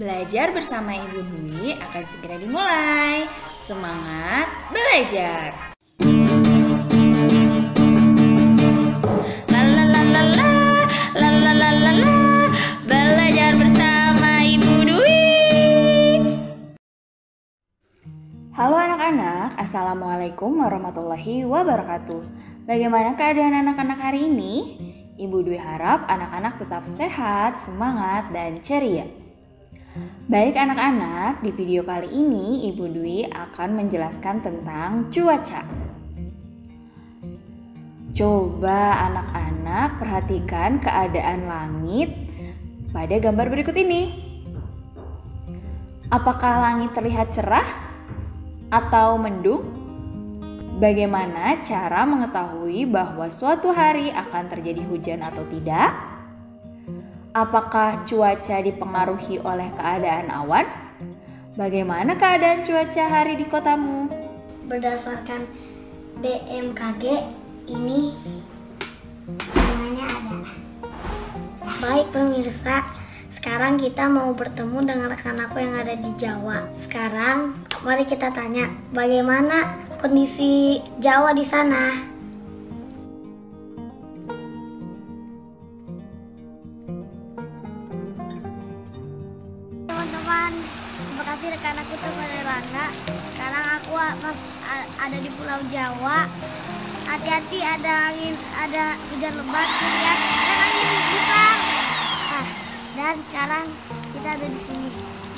Belajar bersama Ibu Dwi akan segera dimulai. Semangat belajar! Belajar bersama Ibu Dwi. Halo anak-anak, Assalamualaikum warahmatullahi wabarakatuh. Bagaimana keadaan anak-anak hari ini? Ibu Dwi harap anak-anak tetap sehat, semangat, dan ceria. Baik anak-anak, di video kali ini Ibu Dwi akan menjelaskan tentang cuaca. Coba anak-anak perhatikan keadaan langit pada gambar berikut ini. Apakah langit terlihat cerah atau mendung? Bagaimana cara mengetahui bahwa suatu hari akan terjadi hujan atau tidak? Apakah cuaca dipengaruhi oleh keadaan awan? Bagaimana keadaan cuaca hari di kotamu? Berdasarkan BMKG ini semuanya ada. Baik pemirsa, sekarang kita mau bertemu dengan rekan aku yang ada di Jawa. Sekarang mari kita tanya bagaimana kondisi Jawa di sana. Teman-teman, terima kasih rekan aku teman Rangga. Sekarang aku ada di Pulau Jawa. Hati-hati, ada angin, ada hujan lebat, lihat, dan angin besar. Dan sekarang kita ada di sini.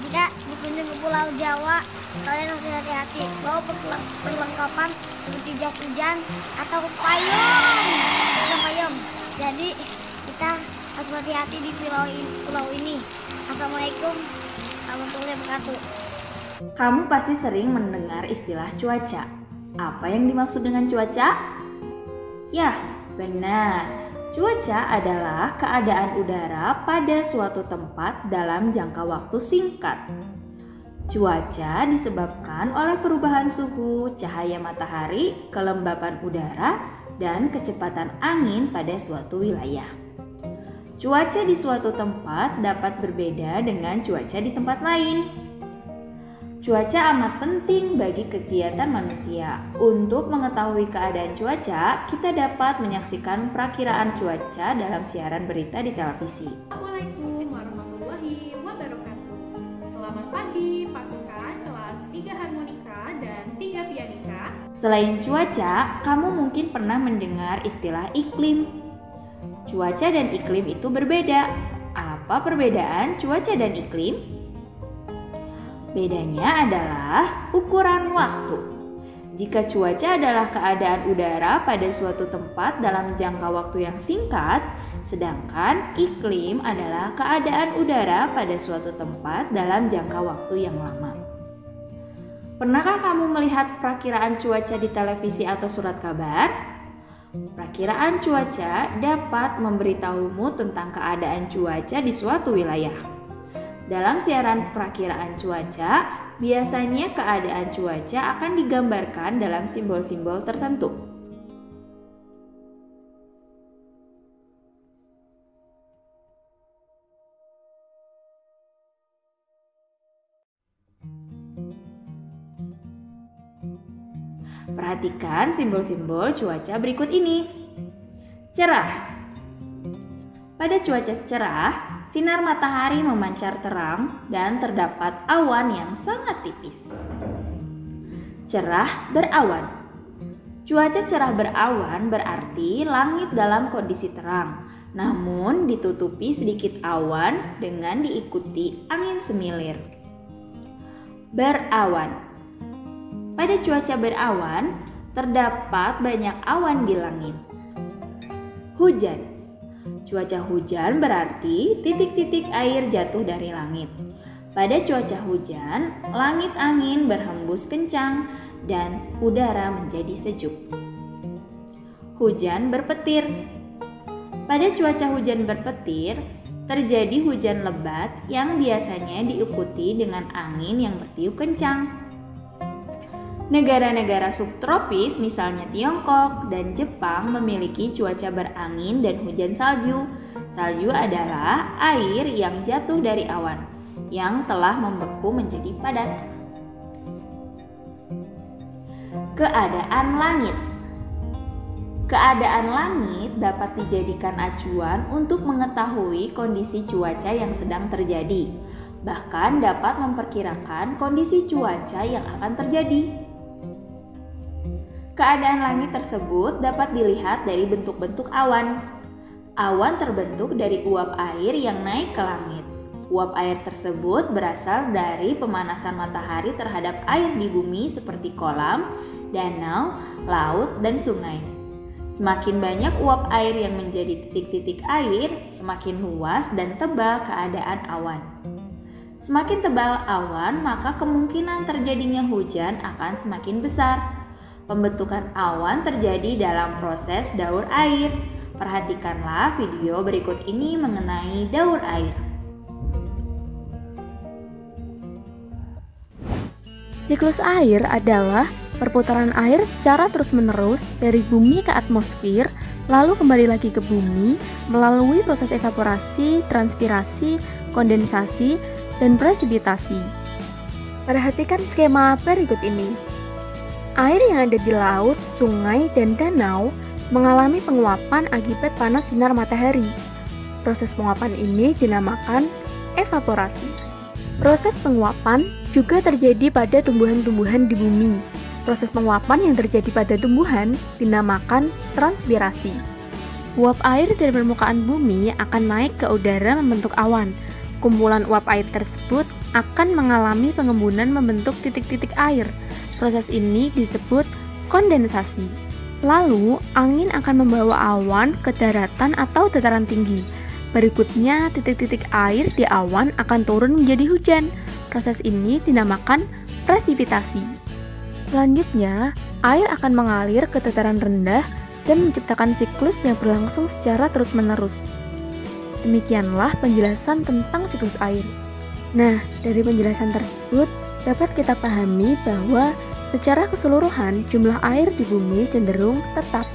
Jika berkunjung ke Pulau Jawa, kalian harus hati-hati bawa perlengkapan seperti jas hujan atau payung. Jadi kita harus hati-hati di pulau ini. Assalamualaikum warahmatullahi wabarakatuh. Kamu pasti sering mendengar istilah cuaca. Apa yang dimaksud dengan cuaca? Ya, benar. Cuaca adalah keadaan udara pada suatu tempat dalam jangka waktu singkat. Cuaca disebabkan oleh perubahan suhu, cahaya matahari, kelembapan udara, dan kecepatan angin pada suatu wilayah. Cuaca di suatu tempat dapat berbeda dengan cuaca di tempat lain. Cuaca amat penting bagi kegiatan manusia. Untuk mengetahui keadaan cuaca, kita dapat menyaksikan perakiraan cuaca dalam siaran berita di televisi. Assalamualaikum warahmatullahi wabarakatuh. Selamat pagi pasukan kelas 3 harmonika dan 3 pianika. Selain cuaca, kamu mungkin pernah mendengar istilah iklim. Cuaca dan iklim itu berbeda. Apa perbedaan cuaca dan iklim? Bedanya adalah ukuran waktu. Jika cuaca adalah keadaan udara pada suatu tempat dalam jangka waktu yang singkat, sedangkan iklim adalah keadaan udara pada suatu tempat dalam jangka waktu yang lama. Pernahkah kamu melihat perakiraan cuaca di televisi atau surat kabar? Perakiraan cuaca dapat memberitahumu tentang keadaan cuaca di suatu wilayah. Dalam siaran perakiraan cuaca, biasanya keadaan cuaca akan digambarkan dalam simbol-simbol tertentu. Perhatikan simbol-simbol cuaca berikut ini. Cerah. Pada cuaca cerah, sinar matahari memancar terang dan terdapat awan yang sangat tipis. Cerah berawan. Cuaca cerah berawan berarti langit dalam kondisi terang, namun ditutupi sedikit awan dengan diikuti angin semilir. Berawan. Pada cuaca berawan, terdapat banyak awan di langit. Hujan. Cuaca hujan berarti titik-titik air jatuh dari langit. Pada cuaca hujan, langit angin berhembus kencang dan udara menjadi sejuk. Hujan berpetir. Pada cuaca hujan berpetir, terjadi hujan lebat yang biasanya diikuti dengan angin yang bertiup kencang. Negara-negara subtropis misalnya Tiongkok dan Jepang memiliki cuaca berangin dan hujan salju. Salju adalah air yang jatuh dari awan. yang telah membeku menjadi padat. Keadaan langit. Keadaan langit dapat dijadikan acuan untuk mengetahui kondisi cuaca yang sedang terjadi, bahkan dapat memperkirakan kondisi cuaca yang akan terjadi. Keadaan langit tersebut dapat dilihat dari bentuk-bentuk awan. Awan terbentuk dari uap air yang naik ke langit. Uap air tersebut berasal dari pemanasan matahari terhadap air di bumi seperti kolam, danau, laut, dan sungai. Semakin banyak uap air yang menjadi titik-titik air, semakin luas dan tebal keadaan awan. Semakin tebal awan, maka kemungkinan terjadinya hujan akan semakin besar. Pembentukan awan terjadi dalam proses daur air. Perhatikanlah video berikut ini mengenai daur air. Siklus air adalah perputaran air secara terus-menerus dari bumi ke atmosfer, lalu kembali lagi ke bumi melalui proses evaporasi, transpirasi, kondensasi, dan presipitasi. Perhatikan skema berikut ini. Air yang ada di laut, sungai, dan danau mengalami penguapan akibat panas sinar matahari. Proses penguapan ini dinamakan evaporasi. Proses penguapan juga terjadi pada tumbuhan-tumbuhan di bumi. Proses penguapan yang terjadi pada tumbuhan dinamakan transpirasi. Uap air dari permukaan bumi akan naik ke udara membentuk awan. Kumpulan uap air tersebut akan mengalami pengembunan membentuk titik-titik air. Proses ini disebut kondensasi. Lalu, angin akan membawa awan ke daratan atau dataran tinggi. Berikutnya, titik-titik air di awan akan turun menjadi hujan. Proses ini dinamakan presipitasi. Selanjutnya, air akan mengalir ke dataran rendah dan menciptakan siklus yang berlangsung secara terus-menerus. Demikianlah penjelasan tentang siklus air. Nah, dari penjelasan tersebut dapat kita pahami bahwa secara keseluruhan jumlah air di bumi cenderung tetap.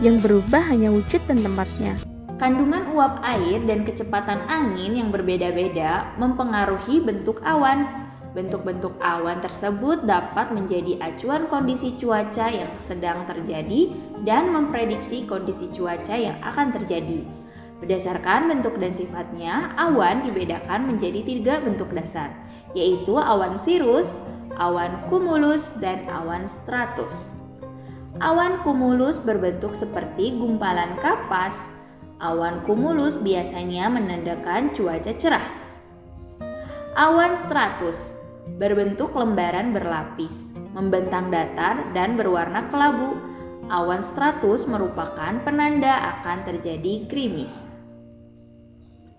Yang berubah hanya wujud dan tempatnya. Kandungan uap air dan kecepatan angin yang berbeda-beda mempengaruhi bentuk awan. Bentuk-bentuk awan tersebut dapat menjadi acuan kondisi cuaca yang sedang terjadi dan memprediksi kondisi cuaca yang akan terjadi. Berdasarkan bentuk dan sifatnya, awan dibedakan menjadi 3 bentuk dasar, yaitu awan sirus, awan cumulus, dan awan stratus. Awan cumulus berbentuk seperti gumpalan kapas. Awan cumulus biasanya menandakan cuaca cerah. Awan stratus berbentuk lembaran berlapis, membentang datar dan berwarna kelabu. Awan stratus merupakan penanda akan terjadi gerimis.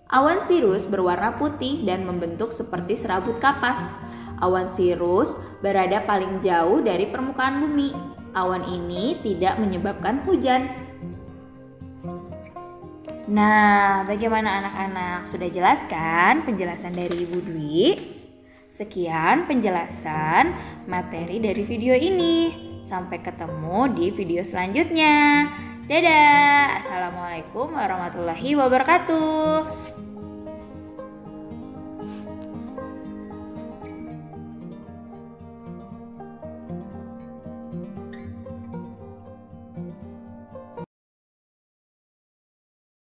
Awan sirus berwarna putih dan membentuk seperti serabut kapas. Awan sirus berada paling jauh dari permukaan bumi. Awan ini tidak menyebabkan hujan. Nah, bagaimana anak-anak? Sudah jelas kan penjelasan dari Ibu Dwi? Sekian penjelasan materi dari video ini. Sampai ketemu di video selanjutnya. Dadah. Assalamualaikum warahmatullahi wabarakatuh.